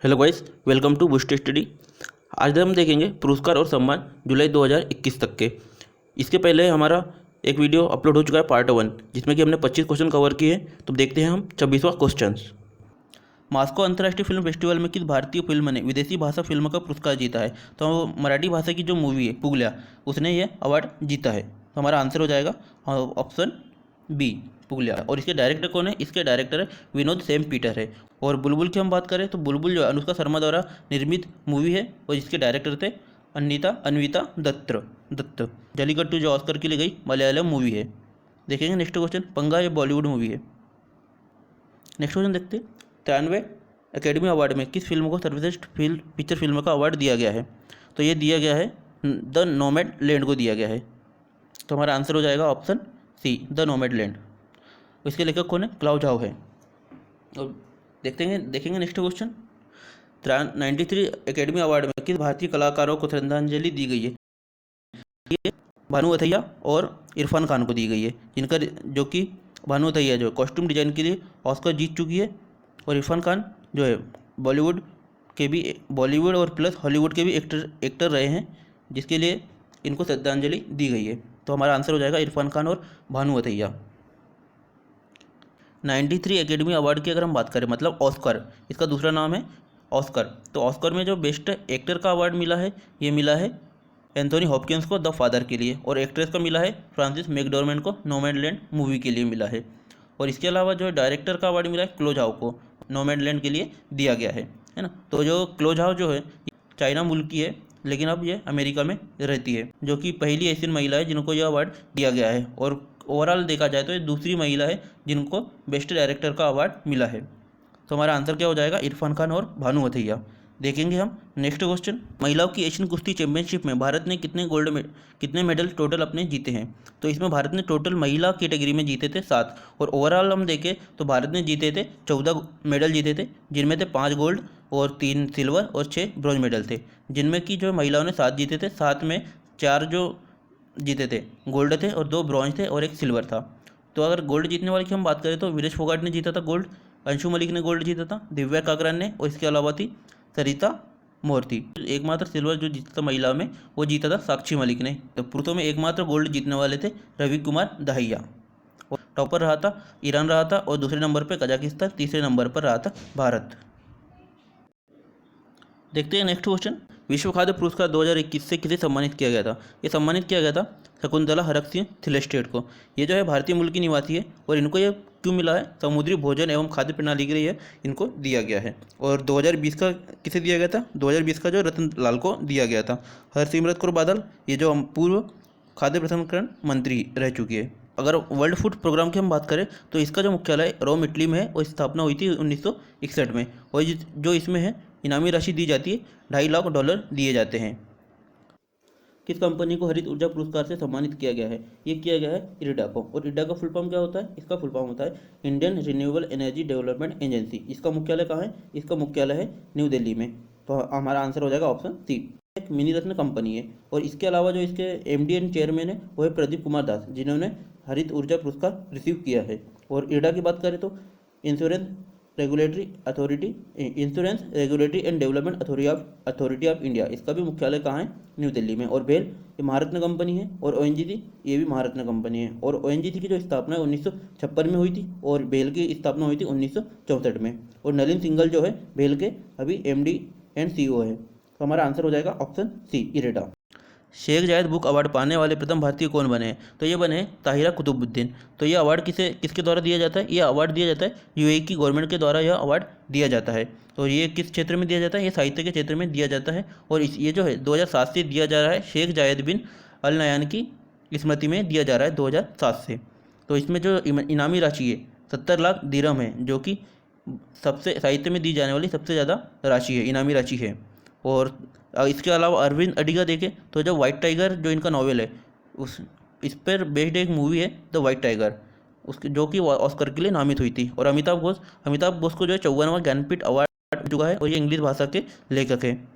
Hello guys, welcome to Boost Study. आज हम देखेंगे पुरस्कार और सम्मान जुलाई 2021 तक के। इसके पहले हमारा एक वीडियो अपलोड हो चुका है पार्ट 1, जिसमें कि हमने 25 क्वेश्चन कवर किए हैं। तो देखते हैं हम 26वां क्वेश्चन। मास्को अंतर्राष्ट्रीय फिल्म फेस्टिवल में किस भारतीय फिल्म ने विदेशी भाषा फिल्म का पुरस्कार जीता है? तो मराठी भाषा की जो मूवी है पुगल्या, उसने ये अवार्ड जीता है। तो हमारा आंसर हो जाएगा ऑप्शन बी, पुगल्या। और इसके डायरेक्टर कौन है? इसके डायरेक्टर है विनोद सेम पीटर है। और बुलबुल की हम बात करें तो बुलबुल जो है अनुष्का शर्मा द्वारा निर्मित मूवी है और इसके डायरेक्टर थे अन्विता दत्त। जलीकट्टू जो ऑस्कर के लिए गई मलयालम मूवी है। देखेंगे नेक्स्ट क्वेश्चन। पंगा ये बॉलीवुड मूवी है। नेक्स्ट क्वेश्चन देखते हैं। 93 एकेडमी अवार्ड में किस फिल्म को सर्वश्रेष्ठ पिक्चर फिल्म का अवार्ड दिया गया है? तो ये दिया गया है द नोमैड लैंड को दिया गया है। तो हमारा आंसर हो जाएगा option C, the nomad land. इसके लेखक कौन है? क्लाउ झाओ है। और देखेंगे नेक्स्ट क्वेश्चन। 93 एकेडमी अवार्ड में किस भारतीय कलाकारों को श्रद्धांजलि दी गई है? ये भानु अथैया और इरफान खान को दी गई है, जिनका जो कि भानु अथैया जो कॉस्ट्यूम डिजाइन के लिए ऑस्कर जीत चुकी है, और इरफान खान जो है बॉलीवुड और प्लस हॉलीवुड के भी एक्टर रहे हैं, जिसके लिए इनको श्रद्धांजलि दी गई है। तो हमारा आंसर हो जाएगा इरफान खान और भानु अथैया। 93 एकेडमी अवार्ड की अगर हम बात करें, मतलब ऑस्कर, इसका दूसरा नाम है ऑस्कर। तो ऑस्कर में जो बेस्ट एक्टर का अवार्ड मिला है, ये मिला है एंथोनी हॉपकिंस को द फादर के लिए, और एक्ट्रेस का मिला है फ्रांसिस मैकडॉर्मेंट को नोमैडलैंड मूवी के लिए मिला है। और इसके अलावा जो डायरेक्टर का अवार्ड मिला है क्लो झाओ को, नोमैडलैंड के लिए दिया गया है ना। तो जो क्लो झाओ जो है चाइना मुल्क की है, लेकिन अब ये अमेरिका में रहती है, जो कि पहली एशियन महिला है जिनको यह अवार्ड दिया गया है। और ओवरऑल देखा जाए तो ये दूसरी महिला है जिनको बेस्ट डायरेक्टर का अवार्ड मिला है। तो हमारा आंसर क्या हो जाएगा? इरफान खान और भानु अथैया। देखेंगे हम नेक्स्ट क्वेश्चन। महिलाओं की एशियन कुश्ती चैंपियनशिप में भारत ने कितने मेडल टोटल अपने जीते हैं? तो इसमें भारत ने टोटल महिला कैटेगरी में जीते थे 7, और ओवरऑल हम देखें तो भारत ने जीते थे 14 मेडल जीते थे, जिनमें थे 5 गोल्ड और 3 सिल्वर और 6 ब्रॉन्ज मेडल थे। जिनमें कि जो महिलाओं ने 7 जीते थे, 7 में 4 जो जीते थे गोल्ड थे और 2 ब्रॉन्ज थे और 1 सिल्वर था। तो अगर गोल्ड जीतने वाले की हम बात करें तो विनेश फोगाट ने जीता था गोल्ड, अंशु मलिक ने गोल्ड जीता था, दिव्या काकरान ने, और इसके अलावा थी सरिता मोर्ती। एकमात्र सिल्वर जो जीता था महिला में वो जीता था साक्षी मलिक ने। तो पुरुषों में एकमात्र गोल्ड जीतने वाले थे रवि कुमार दहिया। और टॉपर रहा था ईरान रहा था, और दूसरे नंबर पर कजाकिस्तान, तीसरे नंबर पर रहा था भारत। देखते हैं नेक्स्ट क्वेश्चन। विश्व खाद्य पुरस्कार 2021 से किसे सम्मानित किया गया था? ये सम्मानित किया गया था शकुंतला हरक सिंह थिलेस्टेट को। ये जो है भारतीय मूल की निवासी है, और इनको ये क्यों मिला है? समुद्री भोजन एवं खाद्य प्रणाली के लिए इनको दिया गया है। और 2020 का किसे दिया गया था? 2020 का जो रतन लाल को दिया गया था। हरसिमरत कौर बादल, ये जो पूर्व खाद्य प्रसंस्करण मंत्री रह चुकी है। अगर वर्ल्ड फूड प्रोग्राम की हम बात करें तो इसका जो मुख्यालय रोम इटली में है, और स्थापना हुई थी 1961 में। और जो इसमें है इनामी राशि दी जाती है, $2.5 लाख दिए जाते हैं। किस कंपनी को हरित ऊर्जा पुरस्कार से सम्मानित किया गया है? ये किया गया है इरिडा को। और इरिडा का फुल फॉर्म क्या होता है? इसका फुल फॉर्म होता है Indian renewable energy development agency. इसका मुख्यालय कहाँ है? इसका मुख्यालय है न्यू दिल्ली में। तो हमारा आंसर हो जाएगा ऑप्शन सी। एक मिनी रत्न कंपनी है। और इसके अलावा जो इसके एमडी एंड चेयरमैन है वो है प्रदीप कुमार दास, जिन्होंने हरित ऊर्जा पुरस्कार रिसीव किया है। और इरिडा की बात करें तो insurance regulatory and development authority of India, इसका भी मुख्यालय कहाँ है? न्यू दिल्ली में। और बेल ये महारत्न कंपनी है, और ओएनजीसी ये भी महारत्न कंपनी है। और ओएनजीसी की जो स्थापना है 1956 में हुई थी, और बेल की स्थापना हुई थी 1964 में। और नलिन सिंघल जो है बेल के अभी एमडी एंड सीईओ है। तो हमारा आंसर हो जाएगा ऑप्शन सी, इरेडा। शेख जायद बुक अवार्ड पाने वाले प्रथम भारतीय कौन बने हैं? तो ये बने ताहिरा कुतुबुद्दीन। तो ये अवार्ड किसके द्वारा दिया जाता है? ये अवार्ड दिया जाता है यूएई की गवर्नमेंट के द्वारा यह अवार्ड दिया जाता है। तो ये किस क्षेत्र में दिया जाता है? ये साहित्य के क्षेत्र में दिया जाता है। और ये जो है 2007 से दिया जा रहा है, शेख जायद बिन अल नयान की स्मृति में दिया जा रहा है 2007 से। तो इसमें जो इनामी राशि है 70 लाख दिरहम है, जो कि सबसे साहित्य में दी जाने वाली सबसे ज़्यादा राशि है, इनामी राशि है। और इसके अलावा अरविंद अडिगा देखें तो जो वाइट टाइगर जो इनका नॉवेल है, इस पर बेस्ड एक मूवी है द वाइट टाइगर, उसके जो कि ऑस्कर के लिए नामित हुई थी। और अमिताभ घोष को जो है 54वां ज्ञानपीठ अवार्ड मिल चुका है, और ये इंग्लिश भाषा के लेखक हैं।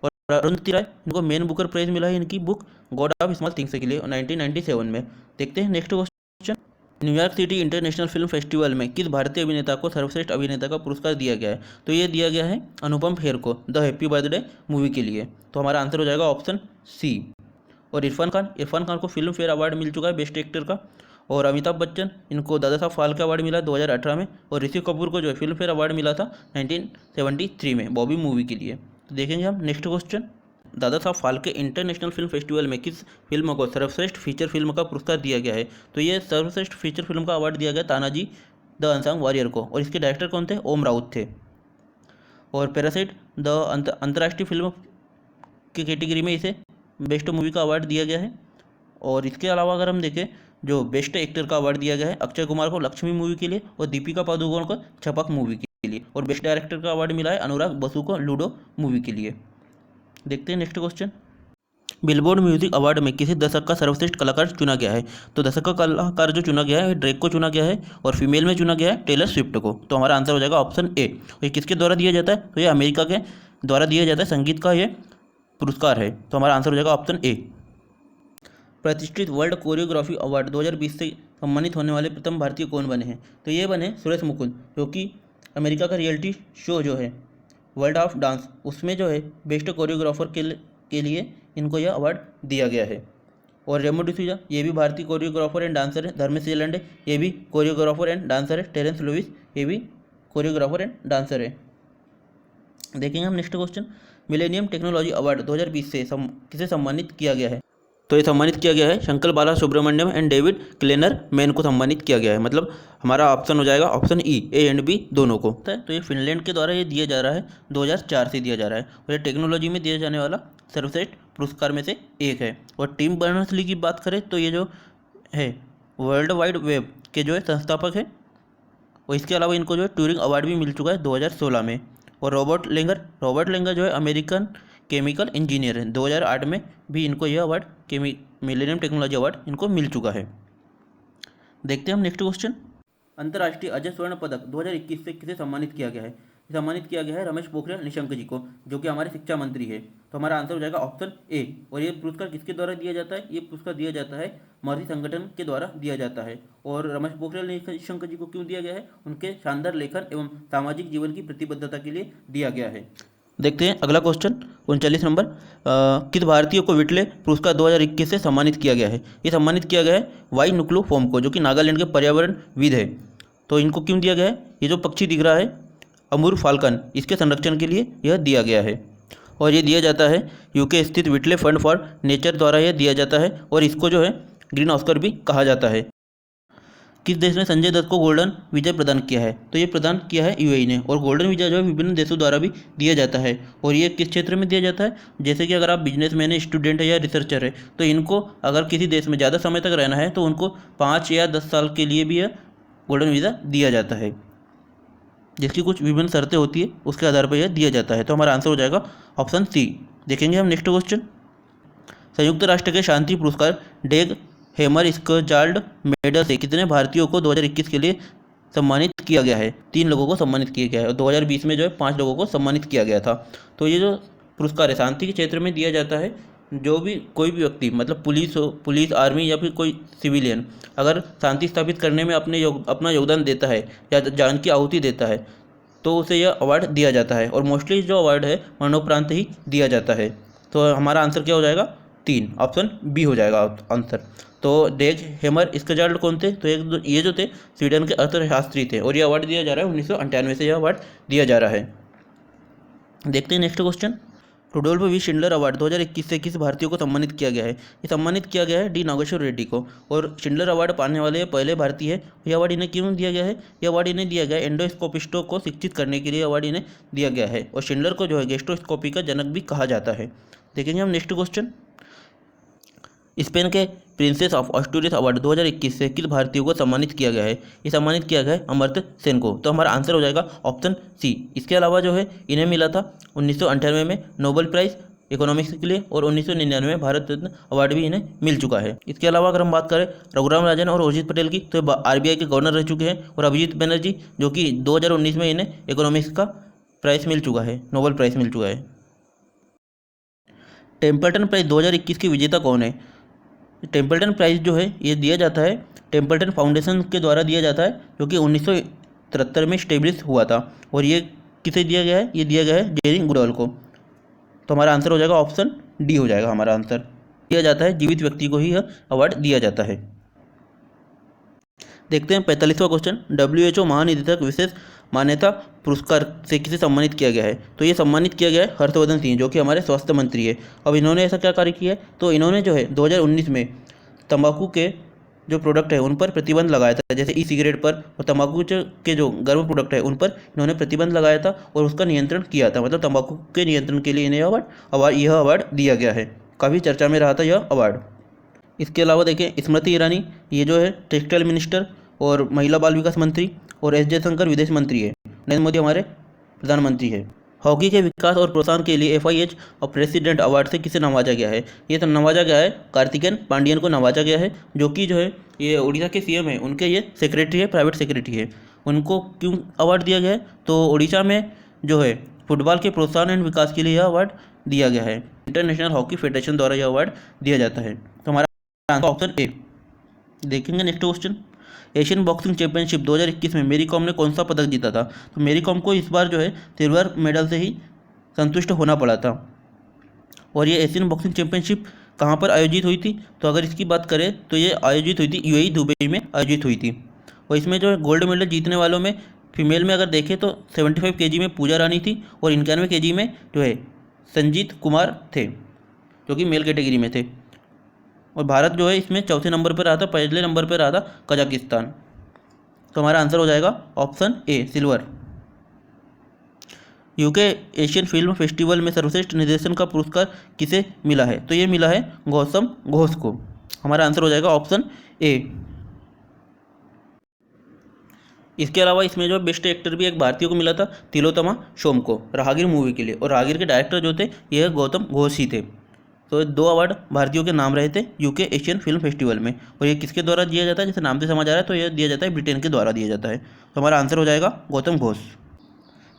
और अरुंधति राय, इनको मेन बुकर प्राइज मिला है इनकी book God of small things के लिए 1997 में। देखते हैं next question. New York city international film festival में किस भारतीय अभिनेता को सर्वश्रेष्ठ अभिनेता का पुरस्कार दिया गया है? तो ये दिया गया है अनुपम खेर को द हैप्पी बर्थडे मूवी के लिए। तो हमारा आंसर हो जाएगा ऑप्शन सी। और इरफान खान को फिल्म फेयर अवार्ड मिल चुका है बेस्ट एक्टर का। और अमिताभ बच्चन, इनको दादा साहब फाल्के अवार्ड मिला 2018 में। और ऋषि कपूर को जो है फिल्म फेयर अवार्ड मिला था 1973 में बॉबी मूवी के लिए। तो देखेंगे हम next question. Dada Saheb Phalke international film festival में किस फिल्म को सर्वश्रेष्ठ फीचर फिल्म का पुरस्कार दिया गया है? तो ये सर्वश्रेष्ठ फीचर फिल्म का अवार्ड दिया गया तानाजी द अनसंग वॉरियर को। और इसके डायरेक्टर कौन थे? ओम राउत थे। और पैरासाइट द अंतर्राष्ट्रीय फिल्म की कैटेगरी में इसे बेस्ट मूवी का अवार्ड दिया गया है। और इसके अलावा अगर हम देखें, जो बेस्ट एक्टर का अवार्ड दिया गया है अक्षय कुमार को लक्ष्मी मूवी के लिए और दीपिका पादुकोण को छपक मूवी के लिए। और बेस्ट डायरेक्टर का अवार्ड मिला है अनुराग बसु को लूडो मूवी के लिए। देखते हैं next question. Billboard music award में किसी दशक का सर्वश्रेष्ठ कलाकार चुना गया है? तो दशक का कलाकार जो चुना गया है ड्रेक को चुना गया है। और फीमेल में चुना गया है टेलर स्विफ्ट को। तो हमारा आंसर हो जाएगा ऑप्शन ए। और ये किसके द्वारा दिया जाता है? तो ये अमेरिका के द्वारा दिया जाता है, संगीत का ये पुरस्कार है। तो हमारा आंसर हो जाएगा ऑप्शन ए। प्रतिष्ठित वर्ल्ड कोरियोग्राफी अवार्ड 2020 से सम्मानित होने वाले प्रथम भारतीय कौन बने हैं? तो ये बने सुरेश मुकुंद, जो कि अमेरिका का रियलिटी शो जो है वर्ल्ड ऑफ डांस, उसमें जो है बेस्ट कोरियोग्राफर के लिए इनको यह अवार्ड दिया गया है। और रेमो डिसूजा, ये भी भारतीय कोरियोग्राफर एंड डांसर है। धर्मेश जेलंडे, ये भी कोरियोग्राफर एंड डांसर है। टेरेंस लुइस, ये भी कोरियोग्राफर एंड डांसर है। देखेंगे हम next question. Millennium technology award 2020 से किसे सम्मानित किया गया है? तो ये सम्मानित किया गया है शंकर बाला सुब्रमण्यम एंड डेविड क्लेनर मैन को सम्मानित किया गया है। मतलब हमारा ऑप्शन हो जाएगा option E, A and B दोनों को। तो ये फिनलैंड के द्वारा ये दिया जा रहा है, 2004 से दिया जा रहा है। और ये टेक्नोलॉजी में दिया जाने वाला सर्वश्रेष्ठ पुरस्कार में से एक है। और टिम बर्नर्स-ली की बात करें तो ये जो है वर्ल्ड वाइड वेब के जो है संस्थापक है। और इसके अलावा इनको जो है ट्यूरिंग अवार्ड भी मिल चुका है 2016 में। और रॉबर्ट लेंगर जो है अमेरिकन केमिकल इंजीनियर है। 2008 में भी इनको यह अवार्ड मिलेनियम टेक्नोलॉजी अवार्ड इनको मिल चुका है। देखते हैं हम नेक्स्ट क्वेश्चन। अंतर्राष्ट्रीय अजय स्वर्ण पदक 2021 से किसे सम्मानित किया गया है? सम्मानित किया गया है रमेश पोखरियाल निशंक जी को, जो कि हमारे शिक्षा मंत्री है। तो हमारा आंसर हो जाएगा ऑप्शन ए। और ये पुरस्कार किसके द्वारा दिया जाता है? ये पुरस्कार दिया जाता है महर्षि संगठन के द्वारा दिया जाता है। और रमेश पोखरियाल निशंक जी को क्यों दिया गया है? उनके शानदार लेखन एवं सामाजिक जीवन की प्रतिबद्धता के लिए दिया गया है। देखते हैं अगला क्वेश्चन 39 नंबर। किस भारतीय को विटले पुरस्कार 2021 से सम्मानित किया गया है? ये सम्मानित किया गया है वाई नुक्लू फोम को, जो कि नागालैंड के पर्यावरणविद है। तो इनको क्यों दिया गया है? ये जो पक्षी दिख रहा है अमूर फाल्कन, इसके संरक्षण के लिए यह दिया गया है। और ये दिया जाता है यूके स्थित विटले फंड फॉर नेचर द्वारा यह दिया जाता है। और इसको जो है ग्रीन ऑस्कर भी कहा जाता है। किस देश ने संजय दत्त को गोल्डन वीजा प्रदान किया है? तो ये प्रदान किया है यूएई ने। और गोल्डन वीजा जो है विभिन्न देशों द्वारा भी दिया जाता है। और ये किस क्षेत्र में दिया जाता है? जैसे कि अगर आप बिजनेसमैन है, स्टूडेंट है या रिसर्चर है, तो इनको अगर किसी देश में ज़्यादा समय तक रहना है तो उनको 5 या 10 साल के लिए भी यह गोल्डन वीज़ा दिया जाता है, जिसकी कुछ विभिन्न शर्तें होती है, उसके आधार पर यह दिया जाता है। तो हमारा आंसर हो जाएगा ऑप्शन सी। देखेंगे हम नेक्स्ट क्वेश्चन। संयुक्त राष्ट्र के शांति पुरस्कार डेग हेमर स्कजाल्ड मेडल से कितने भारतीयों को 2021 के लिए सम्मानित किया गया है? 3 लोगों को सम्मानित किया गया है। और 2020 में जो है 5 लोगों को सम्मानित किया गया था। तो ये जो पुरस्कार है शांति के क्षेत्र में दिया जाता है। जो भी कोई भी व्यक्ति, मतलब पुलिस हो, पुलिस, आर्मी या फिर कोई सिविलियन, अगर शांति स्थापित करने में अपना योगदान देता है या जान की आहुति देता है, तो उसे यह अवार्ड दिया जाता है। और मोस्टली जो अवार्ड है मरणोपरांत ही दिया जाता है। तो हमारा आंसर क्या हो जाएगा? 3, ऑप्शन बी हो जाएगा आंसर। तो डेग हेमर स्कजाल्ड कौन थे? तो ये जो थे स्वीडन के अर्थशास्त्री थे। और ये अवार्ड दिया जा रहा है 1998 से यह अवार्ड दिया जा रहा है। देखते हैं next question. Rudolf V Schindler award 2021 से किस भारतीय को सम्मानित किया गया है? ये सम्मानित किया गया है डी नागेश्वर रेड्डी को। और शिंडलर अवार्ड पाने वाले पहले भारतीय है। ये अवार्ड इन्हें क्यों दिया गया है? ये अवार्ड इन्हें दिया गया है एंडोस्कोपिस्टों को शिक्षित करने के लिए अवार्ड इन्हें दिया गया है। और शिंडलर को जो है गैस्ट्रोस्कोपी का जनक भी कहा जाता है। देखेंगे हम नेक्स्ट क्वेश्चन। स्पेन के प्रिंसेस ऑफ ऑस्टूरियस अवार्ड 2021 से किस भारतीय को सम्मानित किया गया है? ये सम्मानित किया गया है अमर्त्य सेन को। तो हमारा आंसर हो जाएगा ऑप्शन सी। इसके अलावा जो है इन्हें मिला था 1998 में नोबेल प्राइज़ इकोनॉमिक्स के लिए। और 1999 में भारत रत्न अवार्ड भी इन्हें मिल चुका है। इसके अलावा अगर हम बात करें रघुराम राजन और उर्जित पटेल की, तो आरबीआई के गवर्नर रह चुके हैं। और अभिजीत बनर्जी, जो कि 2019 में इन्हें इकोनॉमिक्स का प्राइज़ मिल चुका है, नोबेल प्राइज़ मिल चुका है। टेम्पल्टन प्राइज़ 2021 की विजेता कौन है? टेम्पल्टन प्राइज़ जो है ये दिया जाता है टेम्पल्टन फाउंडेशन के द्वारा दिया जाता है, जो कि 1973 में स्टेब्लिश हुआ था। और ये किसे दिया गया है? ये दिया गया है जेरी गुडवाल को। तो हमारा आंसर हो जाएगा ऑप्शन डी हो जाएगा हमारा आंसर। दिया जाता है, जीवित व्यक्ति को ही यह अवार्ड दिया जाता है। देखते हैं 45वां क्वेश्चन। WHO महानिदेशक विशेष मान्यता पुरस्कार से किसे सम्मानित किया गया है? तो ये सम्मानित किया गया है हर्षवर्धन सिंह, जो कि हमारे स्वास्थ्य मंत्री है। अब इन्होंने ऐसा क्या कार्य किया है? तो इन्होंने जो है 2019 में तंबाकू के जो प्रोडक्ट है उन पर प्रतिबंध लगाया था, जैसे ई सिगरेट पर और तंबाकू के जो गर्म प्रोडक्ट है उन पर इन्होंने प्रतिबंध लगाया था और उसका नियंत्रण किया था। मतलब तंबाकू के नियंत्रण के लिए इन्हें यह अवार्ड दिया गया है। काफ़ी चर्चा में रहा था यह अवार्ड। इसके अलावा देखें स्मृति ईरानी, ये जो है टेक्सटाइल मिनिस्टर और महिला बाल विकास मंत्री, और एस जयशंकर विदेश मंत्री है। नरेंद्र मोदी हमारे प्रधानमंत्री है। हॉकी के विकास और प्रोत्साहन के लिए FIH और प्रेसिडेंट अवार्ड से किसे नवाजा गया है? ये तो नवाजा गया है कार्तिकेन पांडियन को नवाजा गया है, जो कि जो है ये उड़ीसा के CM है, उनके ये सेक्रेटरी है, प्राइवेट सेक्रेटरी है। उनको क्यों अवार्ड दिया गया है? तो उड़ीसा में जो है फुटबॉल के प्रोत्साहन एवं विकास के लिए यह अवार्ड दिया गया है। इंटरनेशनल हॉकी फेडरेशन द्वारा यह अवार्ड दिया जाता है। तो हमारा आंसर ऑप्शन ए। देखेंगे next question. Asian boxing championship 2021 में मेरी कॉम ने कौन सा पदक जीता था? तो मेरी कॉम को इस बार जो है सिल्वर मेडल से ही संतुष्ट होना पड़ा था। और ये एशियन बॉक्सिंग चैंपियनशिप कहाँ पर आयोजित हुई थी? तो अगर इसकी बात करें तो ये आयोजित हुई थी UAE दुबई में आयोजित हुई थी। और इसमें जो है गोल्ड मेडल जीतने वालों में फीमेल में अगर देखें तो 75 kg में पूजा रानी थी और 91 kg में जो है संजीत कुमार थे, जो कि मेल कैटेगरी में थे। और भारत जो है इसमें चौथे नंबर पर रहा था, पहले नंबर पर रहा था कजाकिस्तान। तो हमारा आंसर हो जाएगा ऑप्शन ए silver. UK Asian film festival में सर्वश्रेष्ठ निर्देशन का पुरस्कार किसे मिला है? तो ये मिला है गौतम घोष को। हमारा आंसर हो जाएगा ऑप्शन ए। इसके अलावा इसमें जो बेस्ट एक्टर भी एक भारतीय को मिला था, तिलोत्तमा शोम को, राहगीर मूवी के लिए। और राहगीर के डायरेक्टर जो थे यह गौतम घोष ही थे। तो 2 अवार्ड भारतीयों के नाम रहे थे UK एशियन फिल्म फेस्टिवल में। और ये किसके द्वारा दिया जाता है? जैसे नाम से समझ आ रहा है तो ये दिया जाता है ब्रिटेन के द्वारा दिया जाता है। तो हमारा आंसर हो जाएगा Gautam Ghosh.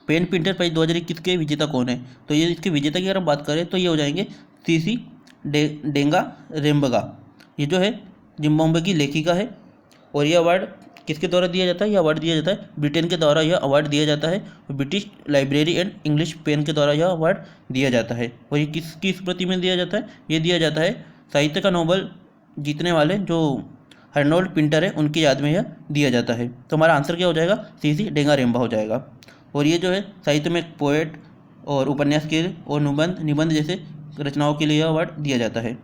PEN Pinter prize 2021 के विजेता कौन है? तो ये इसके विजेता की अगर हम बात करें तो ये हो जाएंगे CC डेंगा रेम्बगा। ये जो है जिम्बाब्वे की लेखिका है। और ये अवार्ड किसके द्वारा दिया जाता है? यह अवार्ड दिया जाता है ब्रिटेन के द्वारा यह अवार्ड दिया जाता है। British library and English PEN के द्वारा यह अवार्ड दिया जाता है। और ये किसकी स्मृति में दिया जाता है? ये दिया जाता है साहित्य का नोबेल जीतने वाले जो हर्नोल्ड पिंटर है उनकी याद में यह दिया जाता है। तो हमारा आंसर क्या हो जाएगा? CC डेंगा रेम्बा हो जाएगा। और ये जो है साहित्य में पोएट और उपन्यासकार और निबंध जैसे रचनाओं के लिए यह अवार्ड दिया जाता है।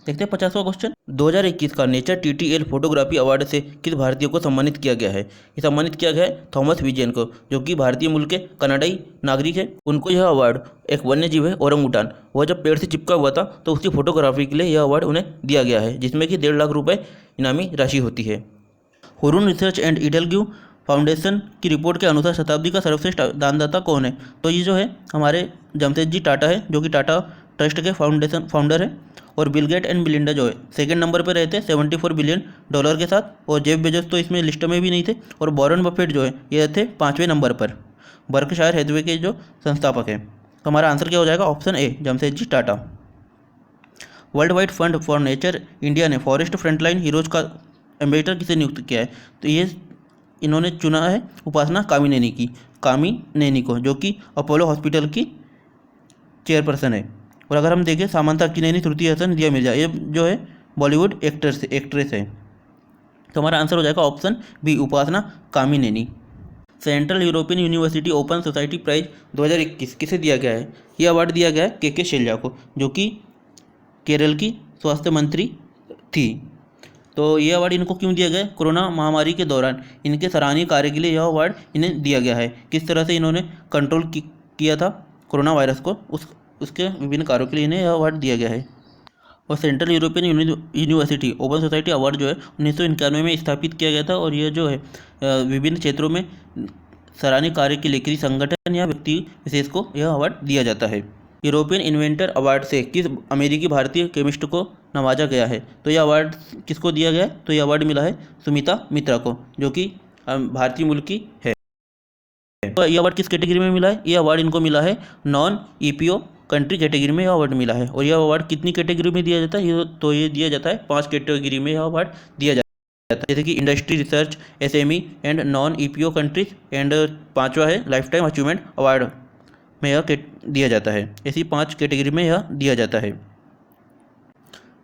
देखते हैं 50वां क्वेश्चन। 2021 का नेचर TTL फोटोग्राफी अवार्ड से किस भारतीय को सम्मानित किया गया है? ये सम्मानित किया गया है थॉमस विजयन को, जो कि भारतीय मूल के कनाडाई नागरिक है। उनको यह अवार्ड एक वन्य जीव है ओरंगुटान, वह जब पेड़ से चिपका हुआ था तो उसकी फोटोग्राफी के लिए यह अवार्ड उन्हें दिया गया है, जिसमें कि 1.5 लाख रुपये इनामी राशि होती है। हुरून रिसर्च एंड इडलग्यू फाउंडेशन की रिपोर्ट के अनुसार शताब्दी का सर्वश्रेष्ठ दानदाता कौन है? तो ये जो है हमारे जमशेदजी टाटा है, जो कि टाटा ट्रस्ट के फाउंडर है। और बिल गेट एंड मिलिंडा जो है सेकंड नंबर पर रहते हैं $74 बिलियन के साथ। और जेफ बेजोस तो इसमें लिस्ट में भी नहीं थे। और वॉरेन बफेट जो है ये थे 5वें नंबर पर, बर्कशायर हैथवे के जो संस्थापक हैं। तो हमारा आंसर क्या हो जाएगा? Option A Jamshedji Tata. World wide fund for nature India ने फॉरेस्ट फ्रंटलाइन हीरोज का एम्बेसडर किसे नियुक्त किया है? तो ये इन्होंने चुना है उपासना कामिनेनी को, जो कि अपोलो हॉस्पिटल की चेयरपर्सन है। और अगर हम देखें सामंता अक्किनेनी, श्रुति हसन, दिया मिर्जा, ये जो है बॉलीवुड एक्ट्रेस है। तो हमारा आंसर हो जाएगा option B Upasana Kamineni. Central European university open society prize 2021 किसे दिया गया है? ये अवार्ड दिया गया है KK शैलजा को, जो कि केरल की स्वास्थ्य मंत्री थी। तो ये अवार्ड इनको क्यों दिया गया? कोरोना महामारी के दौरान इनके सराहनीय कार्य के लिए यह अवार्ड इन्हें दिया गया है। किस तरह से इन्होंने कंट्रोल किया था कोरोना वायरस को, उसके विभिन्न कार्यों के लिए इन्हें यह अवार्ड दिया गया है। और central European university open society award जो है 1991 में स्थापित किया गया था। और यह जो है विभिन्न क्षेत्रों में सराहनीय कार्य के लिए किसी संगठन या व्यक्ति विशेष को यह अवार्ड दिया जाता है। यूरोपियन इन्वेंटर अवार्ड से किस अमेरिकी भारतीय केमिस्ट को नवाजा गया है? तो यह अवार्ड किसको दिया गया है? तो यह अवार्ड मिला है सुमिता मित्रा को, जो कि भारतीय मूल की है। तो यह अवार्ड किस कैटेगरी में मिला है? यह अवार्ड इनको मिला है नॉन EPO कंट्री कैटेगरी में यह अवार्ड मिला है। और यह अवार्ड कितनी कैटेगरी में दिया जाता है, ये दिया जाता है 5 कैटेगरी में यह अवार्ड दिया जाता है, जैसे कि industry, research, SME and non EPO countries, and 5वां है लाइफ टाइम अचीवमेंट अवार्ड में यह दिया जाता है। ऐसी 5 कैटेगरी में यह दिया जाता है।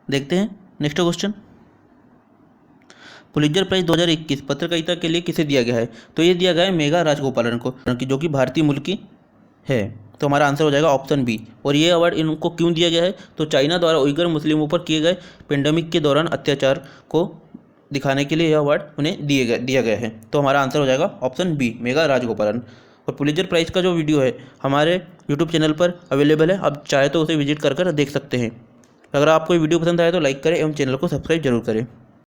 देखते हैं नेक्स्ट क्वेश्चन। पुलित्जर प्राइज 2021 पत्रकारिता के लिए किसे दिया गया है? तो ये दिया गया है मेघा राजगोपालन को, जो कि भारतीय मूल की है। तो हमारा आंसर हो जाएगा ऑप्शन बी। और ये अवार्ड इनको क्यों दिया गया है? तो चाइना द्वारा उइगर मुस्लिमों पर किए गए पेंडेमिक के दौरान अत्याचार को दिखाने के लिए यह अवार्ड उन्हें दिया गया है। तो हमारा आंसर हो जाएगा ऑप्शन बी, मेघा राजगोपालन। और पुलित्जर प्राइज़ का जो वीडियो है हमारे यूट्यूब चैनल पर अवेलेबल है, आप चाहे तो उसे विजिट कर देख सकते हैं। अगर आपको ये वीडियो पसंद आए तो लाइक करें एवं चैनल को सब्सक्राइब जरूर करें।